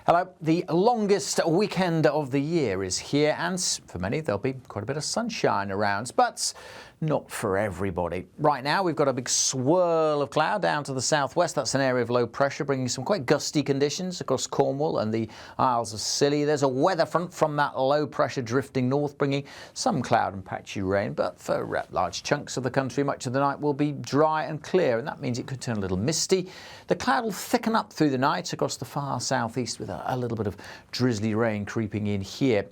Hello. The longest weekend of the year is here, and for many there'll be quite a bit of sunshine around, but not for everybody. Right now we've got a big swirl of cloud down to the southwest. That's an area of low pressure bringing some quite gusty conditions across Cornwall and the Isles of Scilly. There's a weather front from that low pressure drifting north, bringing some cloud and patchy rain, but for large chunks of the country much of the night will be dry and clear, and that means it could turn a little misty. The cloud will thicken up through the night across the far southeast with a little bit of drizzly rain creeping in here.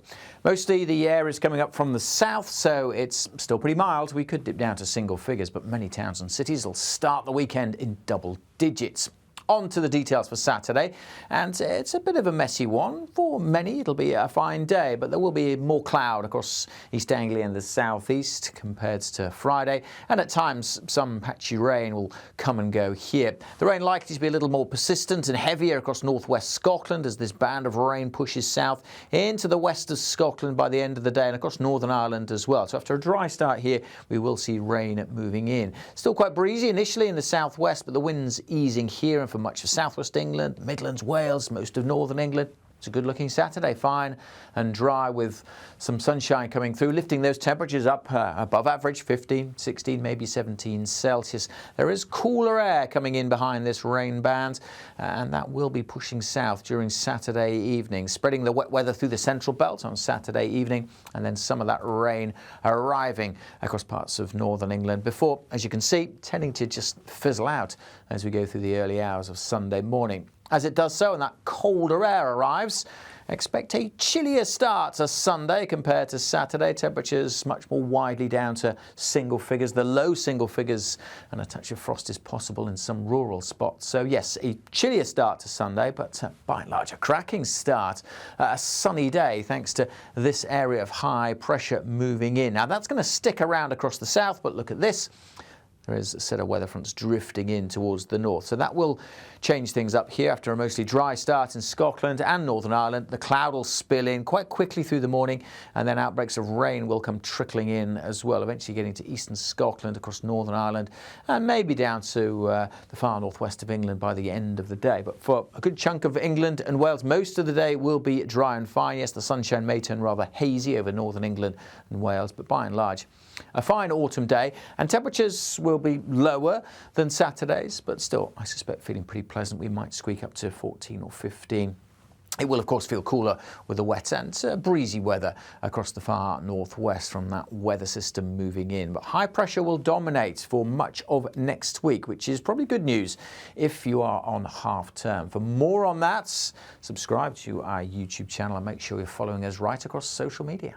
Mostly the air is coming up from the south, so it's still pretty mild. We could dip down to single figures, but many towns and cities will start the weekend in double digits. On to the details for Saturday, and it's a bit of a messy one. For many it'll be a fine day, but there will be more cloud across East Anglia and the southeast compared to Friday, and at times some patchy rain will come and go here. The rain likely to be a little more persistent and heavier across northwest Scotland as this band of rain pushes south into the west of Scotland by the end of the day, and across Northern Ireland as well. So after a dry start here, we will see rain moving in. Still quite breezy initially in the southwest, but the wind's easing here, and for much of southwest England, Midlands, Wales, most of northern England, it's a good looking Saturday, fine and dry with some sunshine coming through, lifting those temperatures up above average, 15, 16, maybe 17 Celsius. There is cooler air coming in behind this rain band, and that will be pushing south during Saturday evening, spreading the wet weather through the central belt on Saturday evening, and then some of that rain arriving across parts of northern England before, as you can see, tending to just fizzle out as we go through the early hours of Sunday morning. As it does so and that colder air arrives, expect a chillier start to Sunday compared to Saturday. Temperatures much more widely down to single figures, the low single figures, and a touch of frost is possible in some rural spots. So yes, a chillier start to Sunday, but by and large a cracking start. A sunny day thanks to this area of high pressure moving in. Now that's going to stick around across the south, but look at this. There is a set of weather fronts drifting in towards the north, so that will change things up here. After a mostly dry start in Scotland and Northern Ireland, the cloud will spill in quite quickly through the morning, and then outbreaks of rain will come trickling in as well, eventually getting to eastern Scotland, across Northern Ireland, and maybe down to the far northwest of England by the end of the day. But for a good chunk of England and Wales, most of the day will be dry and fine. Yes, the sunshine may turn rather hazy over Northern England and Wales, but by and large, a fine autumn day, and temperatures will be lower than Saturday's, but still, I suspect, feeling pretty pleasant. We might squeak up to 14 or 15. It will, of course, feel cooler with the wet and breezy weather across the far northwest from that weather system moving in. But high pressure will dominate for much of next week, which is probably good news if you are on half term. For more on that, subscribe to our YouTube channel and make sure you're following us right across social media.